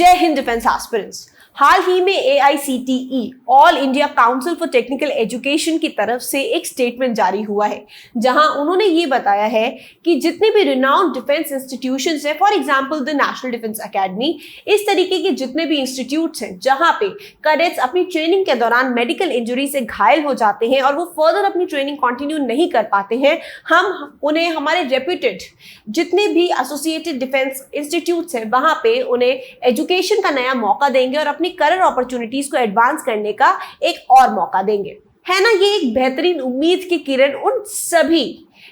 जय Hind defence aspirants. हाल ही में AICTE all India council for technical education की तरफ से एक स्टेटमेंट जारी हुआ है, जहां उन्होंने ये बताया है कि जितने भी रिनाउंड डिफेंस इंस्टीट्यूशंस हैं, for example the national defence academy, इस तरीके के जितने भी इंस्टीट्यूट्स हैं जहां पे कैडेट्स अपनी ट्रेनिंग के दौरान मेडिकल इंजरी से घायल हो जाते हैं और वो फर्दर अपनी ट्रेनिंग कंटिन्यू नहीं कर पाते हैं, हम उन्हें हमारे रेप्यूटेड जितने भी एसोसिएटेड डिफेंस इंस्टीट्यूट्स हैं वहां पे उन्हें एजुकेशन का नया मौका देंगे और अपनी करियर अपॉर्चुनिटीज को एडवांस करने का एक और मौका देंगे। है ना, ये एक बेहतरीन उम्मीद की किरण उन सभी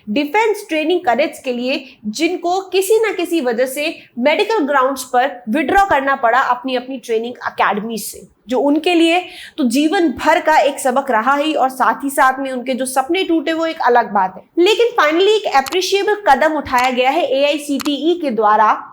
डिफेंस ट्रेनिंग कैडेट्स के लिए जिनको किसी ना किसी वजह से मेडिकल ग्राउंड्स पर विड्रॉ करना पड़ा अपनी अपनी ट्रेनिंग अकेडमी से, जो उनके लिए तो जीवन भर का एक सबक रहा ही, और साथ ही साथ में उनके जो सपने टूटे वो एक अलग बात है। लेकिन फाइनली एक अप्रिशिएबल कदम उठाया गया है AICTE के द्वारा,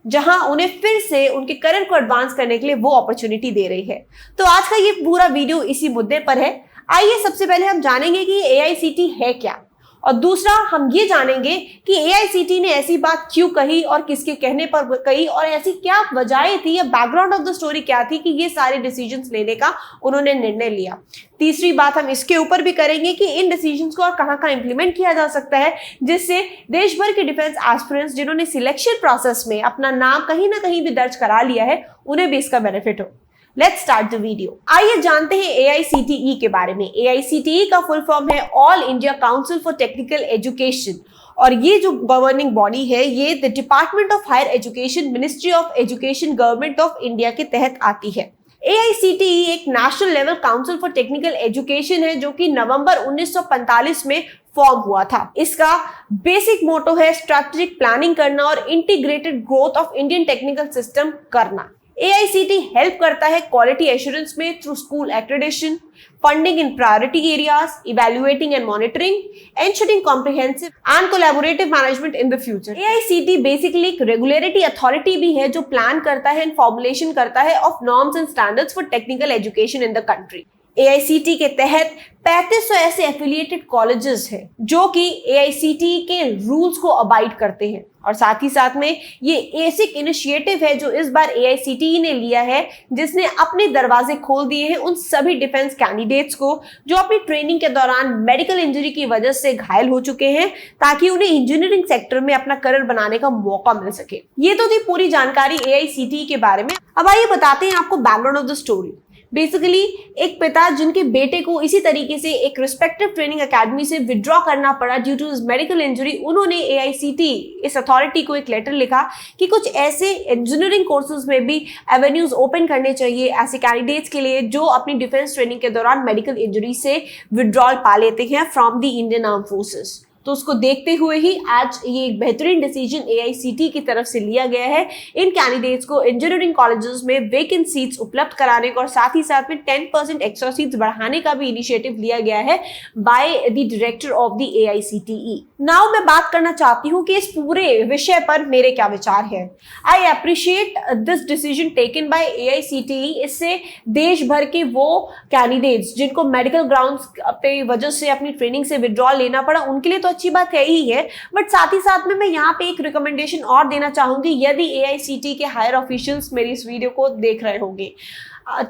जहां उन्हें फिर से उनके करियर को एडवांस करने के लिए वो अपॉर्चुनिटी दे रही है। तो आज का ये पूरा वीडियो इसी मुद्दे पर है। आइए सबसे पहले हम जानेंगे कि AICTE है क्या, और दूसरा हम ये जानेंगे कि AICTE ने ऐसी बात क्यों कही और किसके कहने पर कही, और ऐसी क्या वजह थी या बैकग्राउंड ऑफ द स्टोरी क्या थी कि ये सारे डिसीजंस लेने का उन्होंने निर्णय लिया। तीसरी बात हम इसके ऊपर भी करेंगे कि इन डिसीजंस को और कहां इंप्लीमेंट किया जा सकता है, जिससे देश भर के डिफेंस एस्पिरेंट्स जिन्होंने सिलेक्शन प्रोसेस में अपना नाम कहीं ना कहीं भी दर्ज करा लिया है, उन्हें भी इसका बेनिफिट हो। Let's start the video. आइए जानते हैं AICTE के बारे में। AICTE का फुल फॉर्म है all India council for technical education, और ये जो गवर्निंग बॉडी है ये the department of higher education, ministry of education, government of India के तहत आती है। AICTE एक national level council for technical education है जो कि नवंबर 1945 में फॉर्म हुआ था। इसका बेसिक मोटो है स्ट्रेटेजिक प्लानिंग करना और integrated growth of Indian technical system करना। AICTE हेल्प करता है क्वालिटी एश्योरेंस में through school accreditation, funding in priority areas, evaluating and monitoring, ensuring comprehensive and collaborative management in the future। AICTE basically एक regulatory authority भी है जो plan करता है एंड फॉर्मुलेशन करता है of norms and standards for technical education in the country. AICTE के तहत 3500 ऐसे एफिलिएटेड कॉलेजेस हैं जो कि AICTE के रूल्स को अबाइड करते हैं, और साथ ही साथ में ये एसिक इनिशिएटिव है जो इस बार AICTE ने लिया है, जिसने अपने दरवाजे खोल दिए हैं उन सभी डिफेंस कैंडिडेट्स को जो अपनी ट्रेनिंग के दौरान मेडिकल इंजरी की वजह से घायल हो चुके हैं, ताकि उन्हें इंजीनियरिंग सेक्टर में अपना करियर बनाने का मौका मिल सके। ये तो थी पूरी जानकारी AICTE के बारे में। अब आइए बताते हैं आपको background of the story. Basically एक पिता जिनके बेटे को इसी तरीके से एक रिस्पेक्टिव ट्रेनिंग एकेडमी से विड्रॉ करना पड़ा ड्यू टू मेडिकल इंजरी, उन्होंने AICTE इस अथॉरिटी को एक लेटर लिखा कि कुछ ऐसे इंजीनियरिंग कोर्सेज में भी एवेन्यूज ओपन करने चाहिए ऐसे कैंडिडेट्स के लिए जो अपनी डिफेंस ट्रेनिंग के दौरान मेडिकल इंजरी से विड्रॉल पा लेते हैं from the Indian arm forces. तो उसको देखते हुए ही आज ये एक बेहतरीन डिसीजन AICTE की तरफ से लिया गया है इन कैंडिडेट्स को इंजीनियरिंग कॉलेजेस में वेकेंट सीट्स उपलब्ध कराने को, और साथ ही साथ में 10% एक्स्ट्रा सीट्स बढ़ाने का भी इनिशिएटिव लिया गया है by the director of the AICTE। Now मैं बात करना चाहती हूँ कि इस पूरे विषय पर मेरे क्या विचार है। I appreciate this decision taken by AICTE। इससे देश भर के वो कैंडिडेट्स जिनको मेडिकल ग्राउंड्स पे वजह से अपनी ट्रेनिंग से विड्रॉल लेना पड़ा, उनके लिए तो अच्छी बात है ही है, बट साथ ही साथ में मैं यहाँ पे एक रिकमेंडेशन और देना चाहूंगी। यदि AICTE के हायर ऑफिशियल्स मेरी इस वीडियो को देख रहे होंगे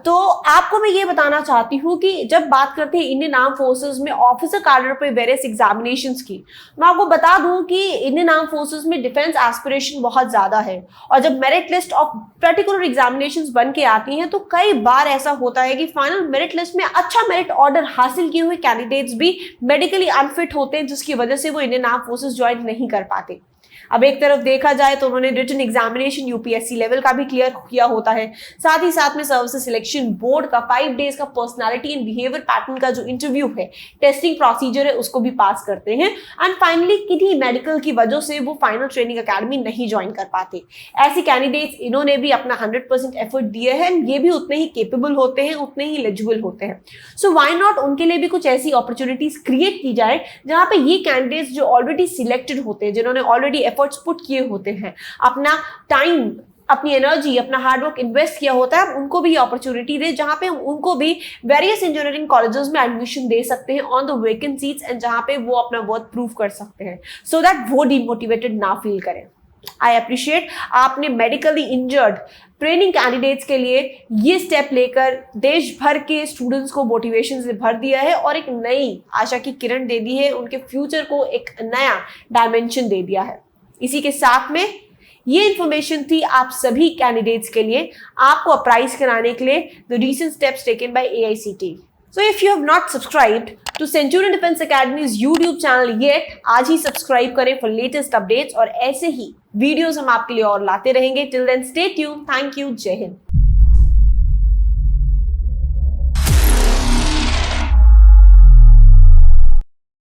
तो आपको मैं ये बताना चाहती हूँ कि जब बात करते हैं इंडियन आर्म फोर्सेस में ऑफिसर कैडर पे वेरियस एग्जामिनेशंस की, मैं आपको बता दूं कि इंडियन आर्म फोर्सेस में डिफेंस एस्पिरेशन बहुत ज्यादा है, और जब merit list of particular examinations बन के आती हैं तो कई बार ऐसा होता है कि फाइनल मेरिट लिस्ट में अच्छा मेरिट ऑर्डर हासिल किए हुए कैंडिडेट्स भी मेडिकली अनफिट होते हैं, जिसकी वजह से वो इंडियन आर्म फोर्सेस ज्वाइन नहीं कर पाते। अब एक तरफ देखा जाए तो उन्होंने रिटन एग्जामिनेशन UPSC लेवल का भी क्लियर किया होता है, साथ ही साथ में सर्विसेज सिलेक्शन बोर्ड का 5 डेज का पर्सनालिटी एंड बिहेवियर पैटर्न का जो इंटरव्यू है, टेस्टिंग प्रोसीजर है, उसको भी पास करते हैं, एंड फाइनली किन्हीं मेडिकल की वजह से वो फाइनल ट्रेनिंग अकेडमी नहीं ज्वाइन कर पाते। ऐसे कैंडिडेट्स इन्होंने भी अपना 100% एफर्ट दिए हैं, ये भी उतने ही केपेबल होते हैं, उतने ही एलिजिबल होते हैं। सो व्हाई नॉट उनके लिए भी कुछ ऐसी अपॉर्चुनिटीज क्रिएट की जाए जहां पे ये कैंडिडेट्स जो ऑलरेडी सिलेक्टेड होते हैं, जिन्होंने ऑलरेडी एफर्ट्स पुट किए होते हैं, अपना टाइम, अपनी एनर्जी, अपना हार्डवर्क इन्वेस्ट किया होता है, उनको भी अपॉर्चुनिटी दे जहां पे उनको भी वेरियस इंजीनियरिंग कॉलेजेस में एडमिशन दे सकते हैं on the vacant seats, and जहां पे वो अपना वर्थ प्रूव कर सकते हैं, सो दैट वो डिमोटिवेटेड ना फील करें। आई अप्रिशिएट आपने मेडिकली इंजर्ड ट्रेनिंग कैंडिडेट्स के लिए ये स्टेप लेकर देश भर के स्टूडेंट्स को मोटिवेशन से भर दिया है और एक नई आशा की किरण दे दी है, उनके फ्यूचर को एक नया डायमेंशन दे दिया है। इसी के साथ में ये इंफॉर्मेशन थी आप सभी कैंडिडेट्स के लिए, आपको अप्राइज कराने के लिए the recent steps taken by AICTE। So if you have not subscribed to Centurion Defense Academy's YouTube channel yet, आज ही सब्सक्राइब करें for latest updates और ऐसे ही वीडियोस हम आपके लिए और लाते रहेंगे। Till then, stay tuned. Thank you. जय हिंद।